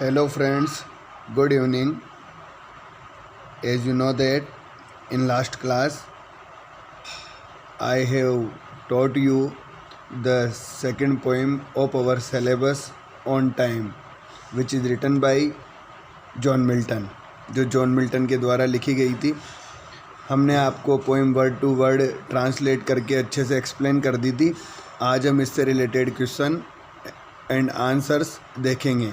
Hello friends, good evening. As you know that in last class I have taught you the second poem of our syllabus On Time, which is written by John Milton, जो John Milton के द्वारा लिखी गई थी। हमने आपको poem word to word translate करके अच्छे से एक्सप्लेन कर दी थी। आज हम इससे रिलेटेड क्वेश्चन एंड आंसर्स देखेंगे।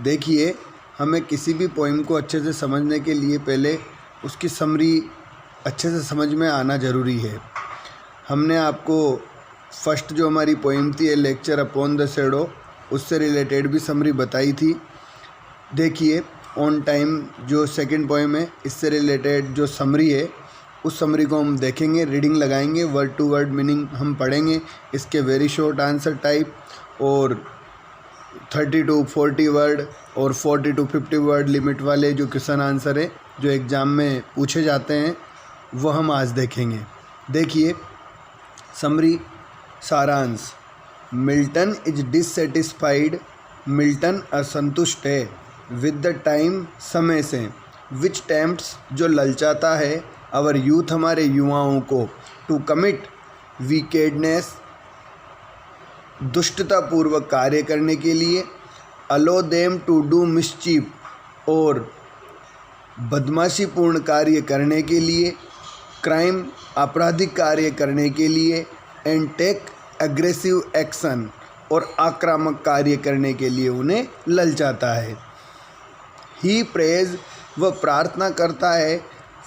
देखिए, हमें किसी भी पोएम को अच्छे से समझने के लिए पहले उसकी समरी अच्छे से समझ में आना ज़रूरी है। हमने आपको फर्स्ट जो हमारी पोएम थी ए लेक्चर अपॉन द शैडो, उससे रिलेटेड भी समरी बताई थी। देखिए, ऑन टाइम जो सेकंड पोएम है, इससे रिलेटेड जो समरी है उस समरी को हम देखेंगे, रीडिंग लगाएंगे, वर्ड टू वर्ड मीनिंग हम पढ़ेंगे, इसके वेरी शॉर्ट आंसर टाइप और 30 to 40 वर्ड और 40 to 50 वर्ड लिमिट वाले जो क्वेश्चन आंसर है जो एग्ज़ाम में पूछे जाते हैं वो हम आज देखेंगे। देखिए, समरी सारांश। मिल्टन इज डिससेटिस्फाइड, मिल्टन असंतुष्ट है विद द टाइम, समय से, विच टेम्प्ट्स जो ललचाता है, अवर यूथ हमारे युवाओं को, टू कमिट विकेडनेस दुष्टतापूर्वक कार्य करने के लिए, अलो देम टू डू मिसचीफ और बदमाशीपूर्ण कार्य करने के लिए, क्राइम आपराधिक कार्य करने के लिए, एंड टेक एग्रेसिव एक्शन और आक्रामक कार्य करने के लिए उन्हें ललचाता है। ही प्रेज वह प्रार्थना करता है,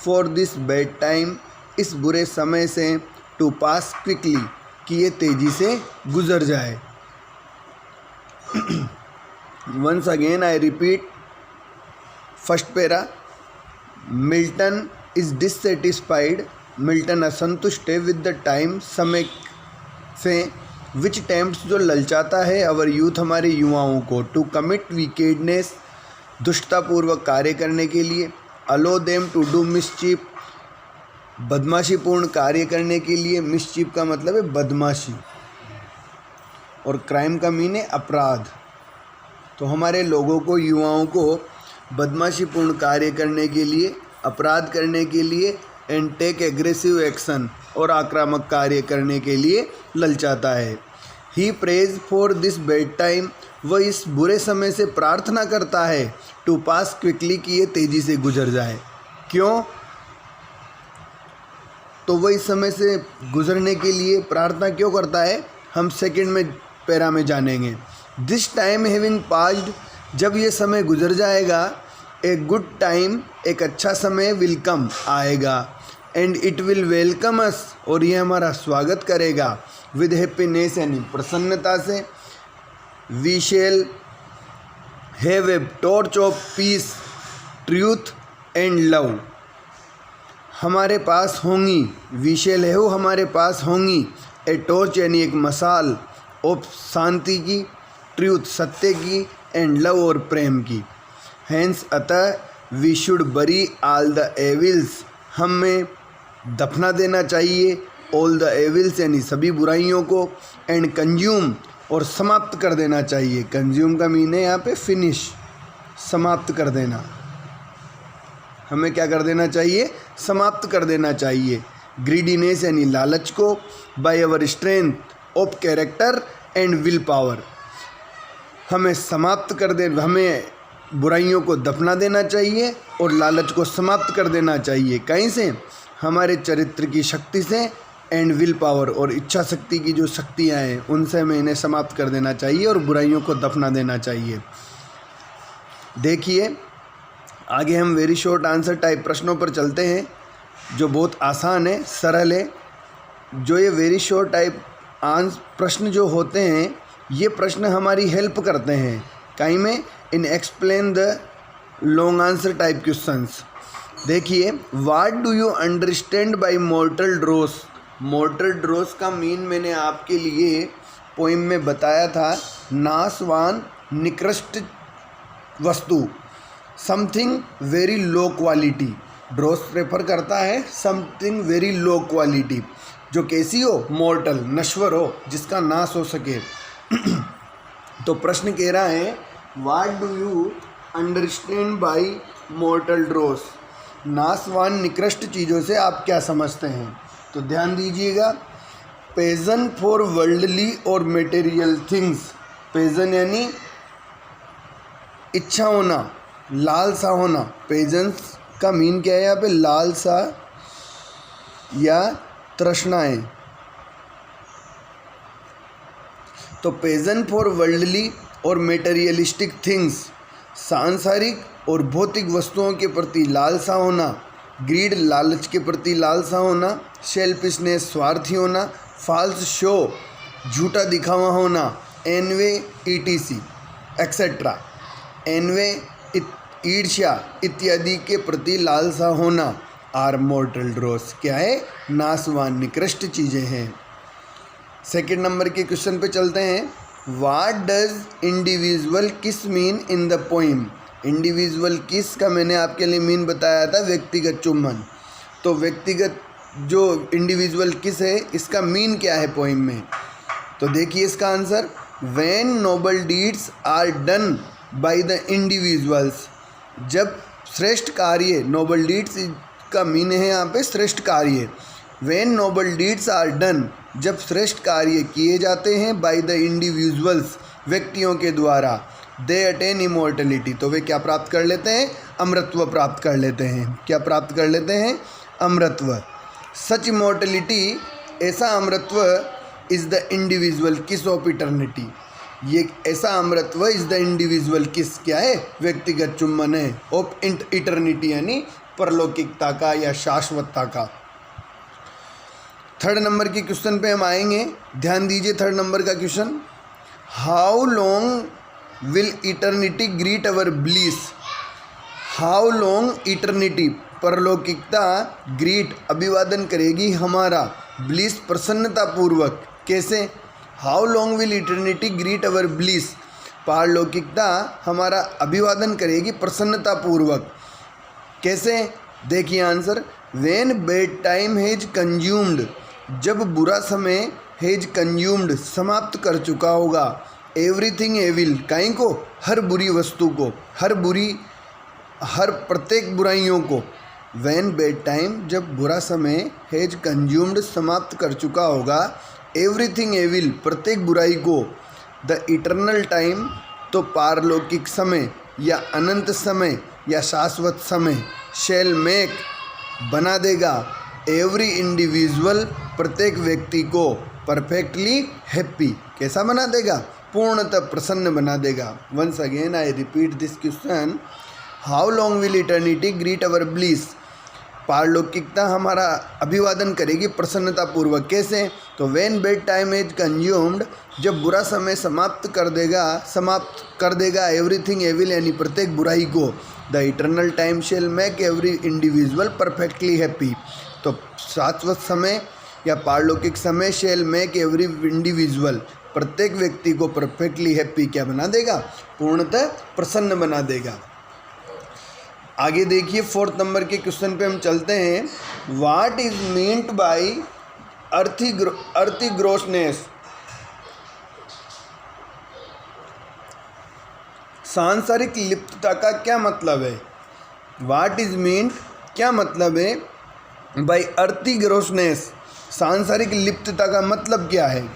फॉर दिस बैड टाइम इस बुरे समय से, टू पास क्विकली कि ये तेज़ी से गुजर जाए। Once again I repeat first para. Milton is dissatisfied, Milton असंतुष्ट है विद द टाइम, समय से, विच टेम्प्ट्स जो ललचाता है, अवर यूथ हमारे युवाओं को, टू कमिट विकेडनेस दुष्टतापूर्वक कार्य करने के लिए, अलो देम टू डू मिसचीफ बदमाशीपूर्ण कार्य करने के लिए, मिसचीफ का मतलब है बदमाशी और क्राइम का मीन है अपराध। तो हमारे लोगों को, युवाओं को बदमाशीपूर्ण कार्य करने के लिए, अपराध करने के लिए, एंड टेक एग्रेसिव एक्शन और आक्रामक कार्य करने के लिए ललचाता है। He prays for this bad time वह इस बुरे समय से प्रार्थना करता है, टू पास क्विकली कि ये तेज़ी से गुजर जाए। क्यों? तो वह इस समय से गुजरने के लिए प्रार्थना क्यों करता है, हम सेकंड में पैरा में जानेंगे। दिस टाइम हैविंग पास्ड जब ये समय गुजर जाएगा, ए गुड टाइम एक अच्छा समय विल कम आएगा, एंड इट विल वेलकम अस और ये हमारा स्वागत करेगा, विद हैप्पीनेस यानी प्रसन्नता से। We shall have a torch of peace, truth and love हमारे पास होंगी, वी शैल हैव हमारे पास होंगी, ए टॉर्च यानी एक मसाल, ऑफ शांति की, ट्रूथ सत्य की, एंड लव और प्रेम की। हैंस अतः वी शुड बरी ऑल द एविल्स हमें दफना देना चाहिए, ऑल द एविल्स यानी सभी बुराइयों को, एंड कंज्यूम और समाप्त कर देना चाहिए। कंज्यूम का मीन है यहाँ पे फिनिश, समाप्त कर देना। हमें क्या कर देना चाहिए? समाप्त कर देना चाहिए। ग्रीडीनेस यानी लालच को, by our strength of character and will power हमें समाप्त कर दे, हमें बुराइयों को दफना देना चाहिए और लालच को समाप्त कर देना चाहिए। कहीं से? हमारे चरित्र की शक्ति से, एंड विल पावर और इच्छा शक्ति की जो शक्तियाँ हैं उनसे हमें इन्हें समाप्त कर देना चाहिए और बुराइयों को दफना देना चाहिए। देखिए, आगे हम वेरी शॉर्ट आंसर टाइप प्रश्नों पर चलते हैं जो बहुत आसान है, सरल है। जो ये वेरी शॉर्ट टाइप प्रश्न जो होते हैं, ये प्रश्न हमारी हेल्प करते हैं कहीं में इन explain the long answer type questions. देखिए, what do you understand by mortal dross. Mortal dross का मीन मैंने आपके लिए पोइम में बताया था, नाशवान निकृष्ट वस्तु, something very low quality. ड्रोस refer करता है समथिंग वेरी लो क्वालिटी, जो कैसी हो? मॉर्टल, नश्वर हो, जिसका नाश हो सके। तो प्रश्न कह रहा है, what do you understand by मॉर्टल ड्रोस, नाशवान निकृष्ट चीज़ों से आप क्या समझते हैं? तो ध्यान दीजिएगा, पेजन फॉर वर्ल्डली और मटेरियल थिंग्स, पेजन यानी इच्छा होना, लालसा होना। पेजेंस का मीन क्या है यहाँ पे? लालसा या तृष्णाएं। तो पेजन फॉर वर्ल्डली और मेटेरियलिस्टिक थिंग्स, सांसारिक और भौतिक वस्तुओं के प्रति लालसा होना, ग्रीड लालच के प्रति लालसा होना, सेल्फिशनेस स्वार्थी होना, फाल्स शो झूठा दिखावा होना, एनवे ईटीसी एक्सेट्रा, एनवे ईर्ष्या इत्यादि के प्रति लालसा होना आर मॉर्टल ड्रोस, क्या है? नाशवान निकृष्ट चीज़ें हैं। सेकेंड नंबर के क्वेश्चन पे चलते हैं। व्हाट डज इंडिविजुअल किस mean in the poem? Individual किस का मैंने आपके लिए मीन बताया था, व्यक्तिगत चुम्बन। तो व्यक्तिगत जो इंडिविजुअल किस है, इसका मीन क्या है पोइम में? तो देखिए इसका answer, when noble deeds are done by the individuals, जब श्रेष्ठ कार्य, नोबल डीड्स का मीन है यहाँ पे श्रेष्ठ कार्य। When noble deeds are done, जब श्रेष्ठ कार्य किए जाते हैं, बाय द इंडिविजुअल्स, व्यक्तियों के द्वारा, दे अटेन इमोर्टलिटी, तो वे क्या प्राप्त कर लेते हैं? अमरत्व प्राप्त कर लेते हैं। क्या प्राप्त कर लेते हैं? अमरत्व। सच इमोर्टलिटी, ऐसा अमरत्व, is the individual kiss of eternity, ये ऐसा अमरत्व इज़ द इंडिविजुअल किस क्या है? व्यक्तिगत चुम्बन है ऑफ इटर्निटी, यानी परलौकिकता का या शाश्वतता का। थर्ड नंबर के क्वेश्चन पे हम आएंगे, ध्यान दीजिए थर्ड नंबर का question, how long will eternity greet our bliss? How long eternity, परलौकिकता, ग्रीट अभिवादन करेगी हमारा, ब्लिस प्रसन्नता पूर्वक। कैसे? How long will eternity greet our bliss, पारलौकिकता हमारा अभिवादन करेगी प्रसन्नता पूर्वक। कैसे? देखिए answer, when bad time has consumed, जब बुरा समय हैज कंज्यूम्ड समाप्त कर चुका होगा, एवरीथिंग एविल, काई को? हर बुरी वस्तु को, हर प्रत्येक बुराइयों को। व्हेन बेड टाइम, जब बुरा समय हैज कंज्यूम्ड समाप्त कर चुका होगा, एवरीथिंग एविल, प्रत्येक बुराई को, द इटर्नल टाइम, तो पारलौकिक समय या अनंत समय या शाश्वत समय, शैल मेक बना देगा, एवरी इंडिविजुअल, प्रत्येक व्यक्ति को, परफेक्टली हैप्पी, कैसा बना देगा? पूर्णतः प्रसन्न बना देगा। Once again I repeat this question, how long will eternity greet our bliss, पारलौकिकता हमारा अभिवादन करेगी प्रसन्नता पूर्वक। कैसे? तो when bad time is consumed, जब बुरा समय समाप्त कर देगा एवरीथिंग एविल, यानी प्रत्येक बुराई को, the eternal time shell make every individual perfectly happy, तो शाश्वत समय या पारलौकिक समय शेल मेक एवरी इंडिविजुअल, प्रत्येक व्यक्ति को परफेक्टली हैप्पी क्या बना देगा? पूर्णतः प्रसन्न बना देगा। आगे देखिए फोर्थ नंबर के क्वेश्चन पे हम चलते हैं। व्हाट इज मीन्ड बाय अर्थी ग्रोसनेस, सांसारिक लिप्तता का क्या मतलब है? व्हाट इज मीन्ड, क्या मतलब है बाय अर्थी ग्रोसनेस, सांसारिक लिप्तता का मतलब क्या है?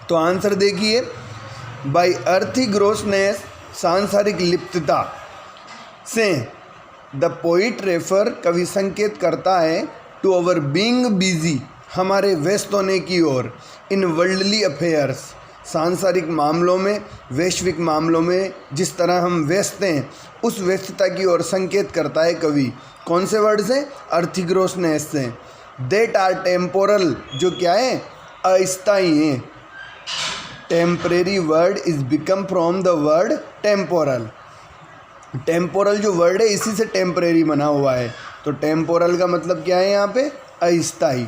तो आंसर देखिए, बाय अर्थी ग्रोसनेस, सांसारिक लिप्तता से, द पोइट रेफर, कवि संकेत करता है, टू अवर बीइंग बिजी, हमारे व्यस्त होने की ओर, इन वर्ल्डली अफेयर्स, सांसारिक मामलों में, वैश्विक मामलों में जिस तरह हम व्यस्त हैं, उस व्यस्तता की ओर संकेत करता है कवि। कौन से वर्ड से? अर्थिग्रोसनेस से। देट आर टेम्पोरल, जो क्या है? अस्थायी हैं। Temporary word is become from the word temporal, temporal जो वर्ड है इसी से टेम्परेरी बना हुआ है, तो टेम्पोरल का मतलब क्या है यहाँ पे? अस्थायी।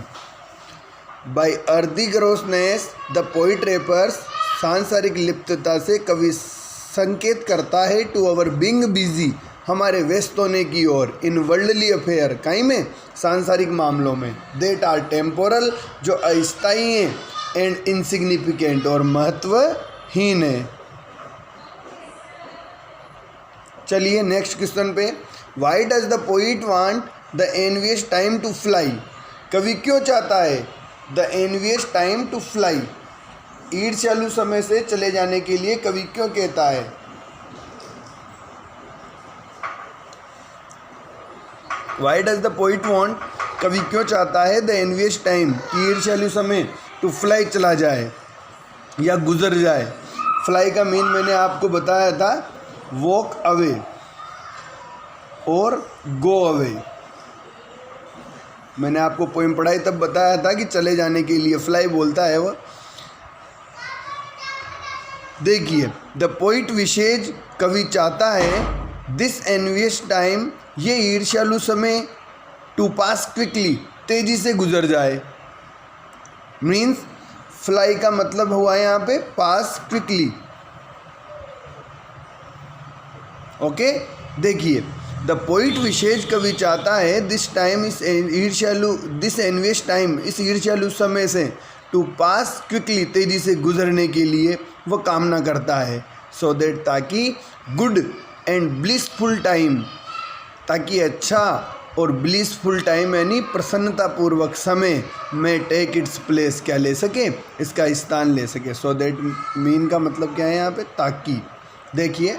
By earthy grossness the poet refers, सांसारिक लिप्तता से कवि संकेत करता है, टू अवर बीइंग बिजी, हमारे व्यस्त होने की ओर, इन वर्ल्डली अफेयर, कहीं में? सांसारिक मामलों में, देट आर टेम्पोरल, जो अस्थायी हैं, एंड इनसिग्निफिकेंट, और महत्वहीन है। चलिए नेक्स्ट क्वेश्चन पे, why does the poet want the envious time to fly? कवि क्यों चाहता है the envious time to fly? ईर्ष्यालु समय से चले जाने के लिए कवि क्यों कहता है? Y does the poet want, कवि क्यों चाहता है द एनवियस टाइम, कि ईर्ष्यालु समय टू फ्लाई चला जाए या गुजर जाए। फ्लाई का मीन मैंने आपको बताया था, वॉक अवे और गो अवे। मैंने आपको पोइम पढ़ाई तब बताया था कि चले जाने के लिए फ्लाई बोलता है वह। देखिए, द पोइट विशेज, कवि चाहता है दिस एनवियस टाइम, ये ईर्ष्यालु समय, टू पास क्विकली, तेजी से गुजर जाए। मीन्स फ्लाई का मतलब हुआ है यहाँ पे पास क्विकली। ओके, देखिए, द पोइट विशेष, कवि चाहता है दिस टाइम, इस ईर्ष्यालु, दिस एनवियस टाइम, इस ईर्ष्यालु समय से, टू पास क्विकली, तेजी से गुजरने के लिए वह कामना करता है। सो दैट, ताकि गुड एंड ब्लिसफुल टाइम, ताकि अच्छा और ब्लिसफुल टाइम यानी प्रसन्नतापूर्वक समय में टेक इट्स प्लेस, क्या ले सके, इसका स्थान ले सके। सो दैट मीन का मतलब क्या है यहाँ पे, ताकि। देखिए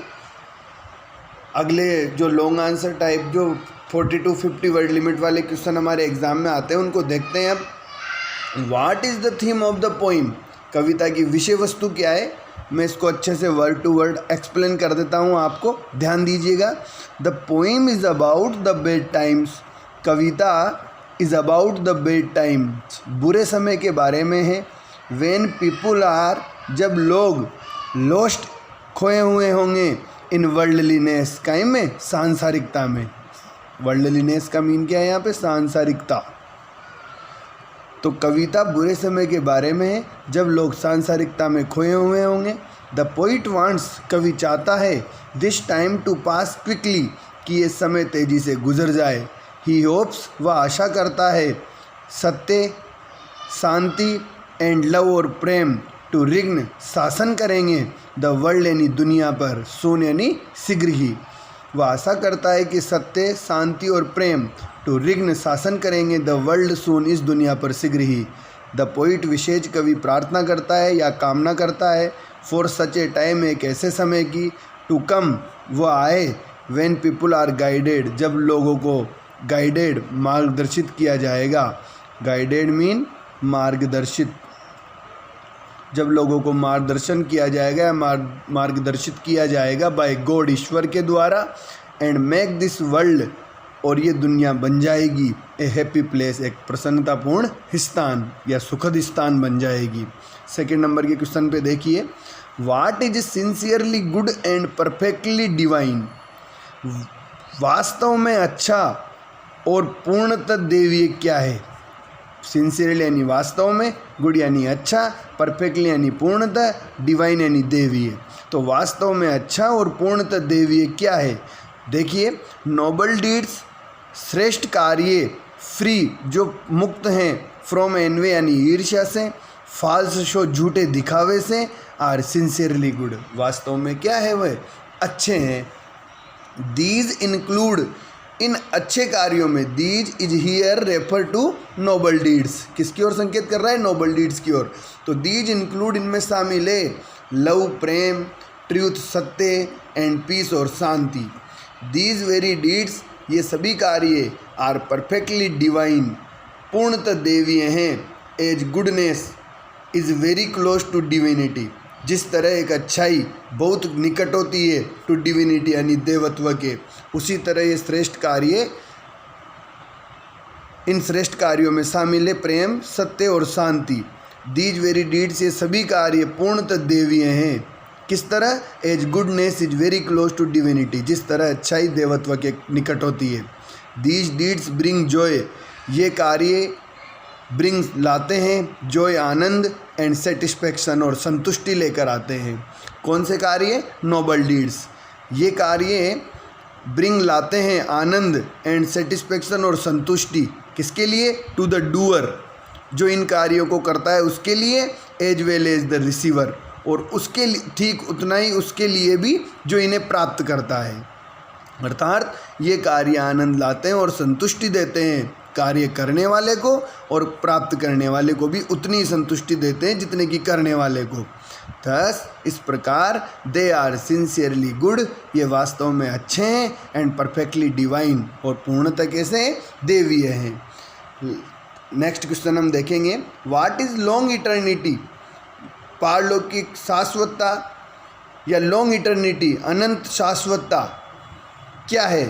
अगले जो लॉन्ग आंसर टाइप जो 40 to 50 वर्ड लिमिट वाले क्वेश्चन हमारे एग्जाम में आते हैं, उनको देखते हैं अब। What is the theme of the poem? कविता की विषय वस्तु क्या है? मैं इसको अच्छे से वर्ड टू वर्ड एक्सप्लेन कर देता हूँ, आपको ध्यान दीजिएगा। The poem is about the bed times, Kavita is about the bed times, बुरे समय के बारे में है। व्हेन पीपुल आर, जब लोग, लॉस्ट, खोए हुए होंगे, इन वर्ल्डलीनेस, काई में, सांसारिकता में। वर्ल्डलीनेस का मीन क्या है यहाँ पे, सांसारिकता। तो कविता बुरे समय के बारे में है, जब लोग सांसारिकता में खोए हुए होंगे। द पोइट वांट्स, कवि चाहता है this time to pass quickly, कि ये समय तेजी से गुजर जाए। ही होप्स, वह आशा करता है, सत्य, शांति एंड लव और प्रेम, टू रिग्न, शासन करेंगे, द वर्ल्ड यानी दुनिया पर, सून यानी शीघ्र ही। वह आशा करता है कि सत्य, शांति और प्रेम, टू रिग्न, शासन करेंगे, द वर्ल्ड सून, इस दुनिया पर शीघ्र ही। द पोइट विशेष, कवि प्रार्थना करता है या कामना करता है, फॉर सच ए टाइम, एक ऐसे समय की, टू कम, वह आए, व्हेन पीपुल आर गाइडेड, जब लोगों को गाइडेड, मार्गदर्शित किया जाएगा। गाइडेड मीन मार्गदर्शित, जब लोगों को मार्गदर्शन किया जाएगा, मार्गदर्शित किया जाएगा बाय गॉड, ईश्वर के द्वारा। एंड मेक दिस वर्ल्ड, और ये दुनिया बन जाएगी, ए हैप्पी प्लेस, एक प्रसन्नतापूर्ण स्थान या सुखद स्थान बन जाएगी। सेकेंड नंबर के क्वेश्चन पे देखिए, what is sincerely good and perfectly divine? वास्तव में अच्छा और पूर्णतः दैवीय क्या है? सिंसियरली यानी वास्तव में, गुड यानी अच्छा, परफेक्टली यानी पूर्णतः, डिवाइन यानी दैवीय। तो वास्तव में अच्छा और पूर्णतः दैवीय क्या है? देखिए, नोबल डीड्स, श्रेष्ठ कार्य, फ्री, जो मुक्त हैं, फ्रॉम एनवे यानी ईर्ष्या से, फॉल्स शो, झूठे दिखावे से, आर सिंसियरली गुड, वास्तव में क्या है, वह अच्छे हैं। दीज इंक्लूड, इन अच्छे कार्यों में, these is here refer to noble deeds, किसकी ओर संकेत कर रहा है? नोबल डीड्स की ओर। तो दीज इंक्लूड, इनमें शामिल है लव, प्रेम, ट्रूथ, सत्य, एंड पीस, और शांति। दीज वेरी डीड्स, ये सभी कार्य, आर परफेक्टली डिवाइन, पूर्णतः देवीय हैं। As goodness is very close to divinity, जिस तरह एक अच्छाई बहुत निकट होती है टू डिविनिटी यानी देवत्व के, उसी तरह ये श्रेष्ठ कार्य, इन श्रेष्ठ कार्यों में शामिल है प्रेम, सत्य और शांति। दीज वेरी डीड्स, ये सभी कार्य पूर्णतः देवीय हैं। किस तरह? As goodness is very close to divinity, जिस तरह अच्छाई देवत्व के निकट होती है। दीज डीड्स ब्रिंग जॉय, ये कार्य ब्रिंग लाते हैं, जॉय आनंद, एंड सेटिस्फैक्शन और संतुष्टि लेकर आते हैं। कौन से कार्य? Noble deeds. ये कार्य ब्रिंग लाते हैं आनंद एंड सेटिस्फैक्शन और संतुष्टि, किसके लिए? टू द डूअर, जो इन कार्यों को करता है उसके लिए, as well as the receiver, और उसके ठीक उतना ही उसके लिए भी जो इन्हें प्राप्त करता है। अर्थात ये कार्य आनंद लाते हैं और संतुष्टि देते हैं, कार्य करने वाले को और प्राप्त करने वाले को भी उतनी ही संतुष्टि देते हैं जितने की करने वाले को। थस इस प्रकार दे आर सिंसियरली गुड, ये वास्तव में अच्छे हैं, एंड परफेक्टली डिवाइन, और पूर्णतः कैसे देवीय हैं। नेक्स्ट क्वेश्चन हम देखेंगे, व्हाट इज लॉन्ग इटर्निटी, पारलौकिक शाश्वतता या लॉन्ग इटर्निटी अनंत शाश्वतता क्या है।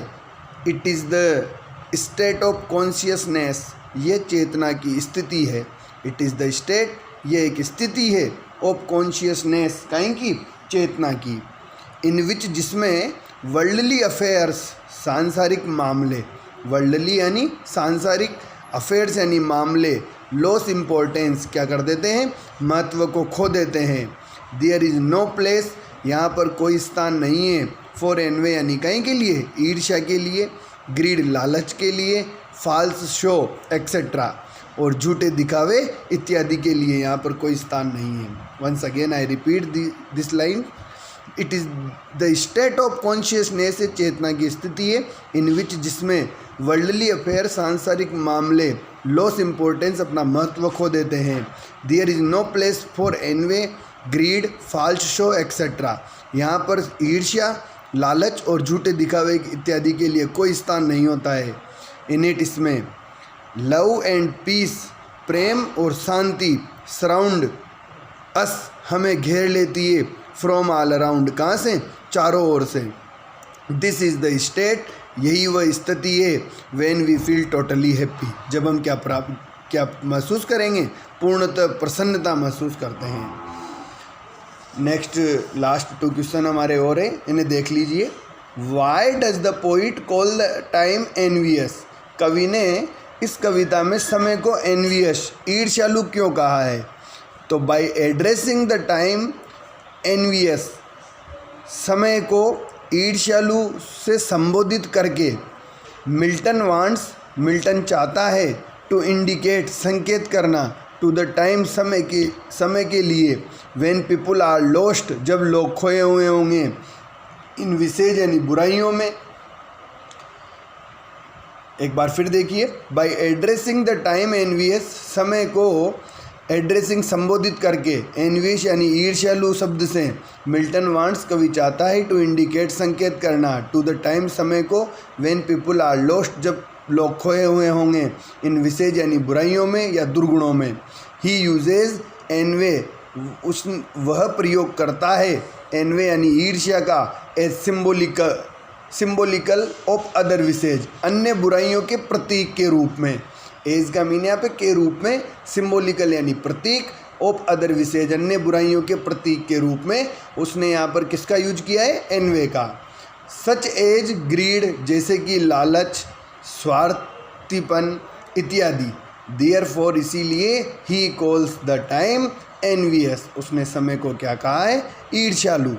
It is the state of consciousness, ये चेतना की स्थिति है। इट इज़ द स्टेट, ये एक स्थिति है, ऑफ कॉन्शियसनेस कहीं की, चेतना की, इन विच जिसमें वर्ल्डली अफेयर्स, सांसारिक मामले, वर्ल्डली यानी सांसारिक, अफेयर्स यानी मामले, लॉस इम्पोर्टेंस क्या कर देते हैं, महत्व को खो देते हैं। देयर इज़ नो प्लेस, यहाँ पर कोई स्थान नहीं है, फॉर एनवे यानी कहीं के लिए, ईर्ष्या के लिए, ग्रीड लालच के लिए, फाल्स शो एक्सेट्रा और झूठे दिखावे इत्यादि के लिए यहाँ पर कोई स्थान नहीं है। Once again I repeat this line, it is the state of consciousness, चेतना की स्थिति है, इन विच जिसमें वर्ल्डली अफेयर, सांसारिक मामले, लॉस इम्पोर्टेंस अपना महत्व खो देते हैं। There is no place for envy, greed, false show etcetera, यहाँ पर ईर्ष्या, लालच और झूठे दिखावे इत्यादि के लिए कोई स्थान नहीं होता है। इन इट, इसमें लव एंड पीस, प्रेम और शांति, सराउंड अस, हमें घेर लेती है, फ्रॉम ऑल अराउंड, कहाँ से, चारों ओर से। दिस इज़ द स्टेट, यही वह स्थिति है, when we feel totally happy, जब हम क्या महसूस करेंगे, पूर्णतः प्रसन्नता महसूस करते हैं। नेक्स्ट लास्ट 2 क्वेश्चन हमारे और हैं, इन्हें देख लीजिए। Y does the poet call the time envious, कवि ने इस कविता में समय को एनवियस, ईर्ष्यालु क्यों कहा है। तो by addressing the time envious, समय को ईर्ष्यालु से संबोधित करके, मिल्टन चाहता है, टू इंडिकेट, संकेत करना, टू द टाइम, समय के लिए, व्हेन पीपुल आर लॉस्ट, जब लोग खोए हुए होंगे, इन विसेज यानी बुराइयों में। एक बार फिर देखिए, by addressing the time envious, समय को एड्रेसिंग संबोधित करके, एनवियस यानी ईर्ष्यालु शब्द से, मिल्टन वांट्स कवि चाहता है, टू इंडिकेट संकेत करना, टू द टाइम समय को, व्हेन पीपुल आर लॉस्ट जब लोग खोए हुए होंगे, इन विसेज यानी बुराइयों में या दुर्गुणों में। ही यूजेज एनवे, वह प्रयोग करता है, एनवे यानी ईर्ष्या का, एज सिम्बोलिकल ऑफ अदर विसेज, अन्य बुराइयों के प्रतीक के रूप में। एज का मीन यहाँ पे के रूप में, सिम्बोलिकल यानी प्रतीक, ऑफ अदर विसेज अन्य बुराइयों के प्रतीक के रूप में उसने यहाँ पर किसका यूज किया है, एनवे का। सच एज ग्रीड, जैसे कि लालच, स्वार्थीपन इत्यादि। देयरफॉर, इसीलिए, he calls the time envious, उसने समय को क्या कहा है, ईर्ष्यालु।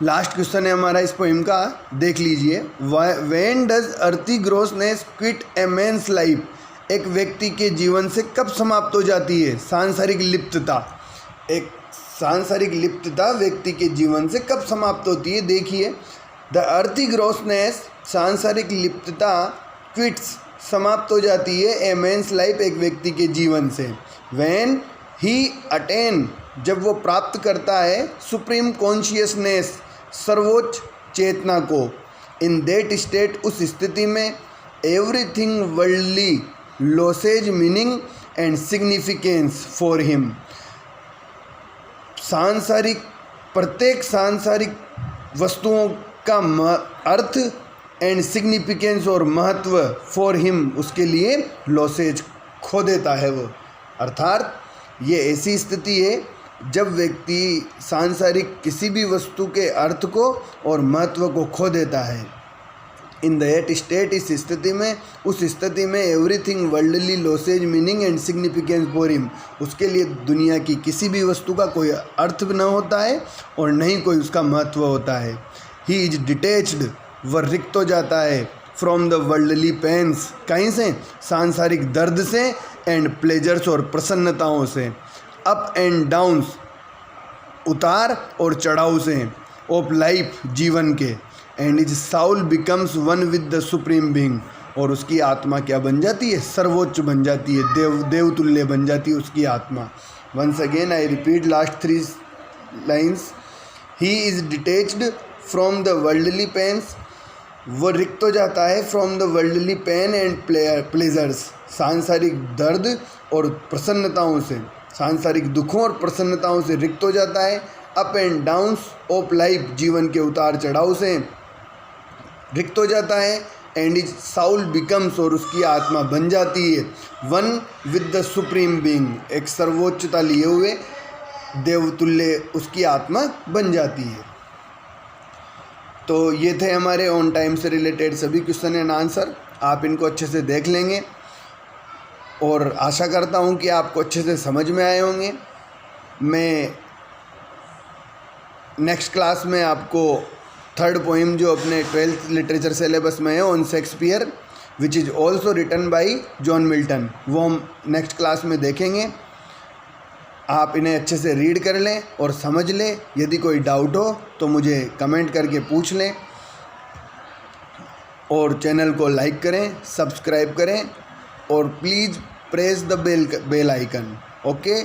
लास्ट क्वेश्चन है हमारा इस पोइम का, देख लीजिए। व्हेन डज अर्थी ग्रोसनेस क्विट ए मैन्स लाइफ, एक व्यक्ति के जीवन से कब समाप्त हो जाती है, सांसारिक लिप्तता। एक सांसारिक लिप्तता व्यक्ति के जीवन से कब समाप्त होती है, देखिए। द अर्थी ग्रोसनेस, सांसारिक लिप्तता, क्विट्स, समाप्त हो जाती है, ए मैन्स लाइफ, एक व्यक्ति के जीवन से। व्हेन ही अटेन, जब वो प्राप्त करता है, सुप्रीम कॉन्शियसनेस, सर्वोच्च चेतना को। इन दैट स्टेट, उस स्थिति में, everything worldly losses meaning and significance for him, सांसारिक, प्रत्येक सांसारिक वस्तुओं का अर्थ एंड सिग्निफिकेंस और महत्व, फॉर हिम, उसके लिए लॉसेज खो देता है वो। अर्थात ये ऐसी स्थिति है जब व्यक्ति सांसारिक किसी भी वस्तु के अर्थ को और महत्व को खो देता है। इन दैट स्टेट, इस स्थिति में, उस स्थिति में, everything worldly losses meaning and significance for him, उसके लिए दुनिया की किसी भी वस्तु का कोई अर्थ न होता है और न ही कोई उसका महत्व होता है। ही इज डिटैच्ड, वह रिक्त हो जाता है, फ्रॉम द वर्ल्डली पेन्स, कहीं से, सांसारिक दर्द से, एंड प्लेजर्स और प्रसन्नताओं से, अप एंड डाउन्स, उतार और चढ़ाव से, ऑफ लाइफ, जीवन के, and is Saul becomes one with the supreme being, और उसकी आत्मा क्या बन जाती है? सर्वोच्च बन जाती है, देवतुल्य बन जाती है उसकी आत्मा। Once again I repeat last 3 lines. He is detached from the worldly pains, वो रिक्त हो जाता है from the worldly pain and pleasures, सांसारिक दर्द और प्रसन्नताओं से, सांसारिक दुखों और प्रसन्नताओं से रिक्त हो जाता है। Up and downs of life, जीवन के उतार चढ़ाव से रिक्त हो जाता है। एंड इज साउल बिकम्स, और उसकी आत्मा बन जाती है one with the supreme being, एक सर्वोच्चता लिए हुए देवतुल्य उसकी आत्मा बन जाती है। तो ये थे हमारे ऑन टाइम से रिलेटेड सभी क्वेश्चन एंड आंसर। आप इनको अच्छे से देख लेंगे और आशा करता हूँ कि आपको अच्छे से समझ में आए होंगे। मैं नेक्स्ट क्लास में आपको थर्ड पोइम जो अपने 12th लिटरेचर सिलेबस में है on Shakespeare, which is also written by John Milton, वो हम नेक्स्ट क्लास में देखेंगे। आप इन्हें अच्छे से रीड कर लें और समझ लें। यदि कोई डाउट हो तो मुझे कमेंट करके पूछ लें, और चैनल को लाइक करें, सब्सक्राइब करें, और please press the bell icon. Okay.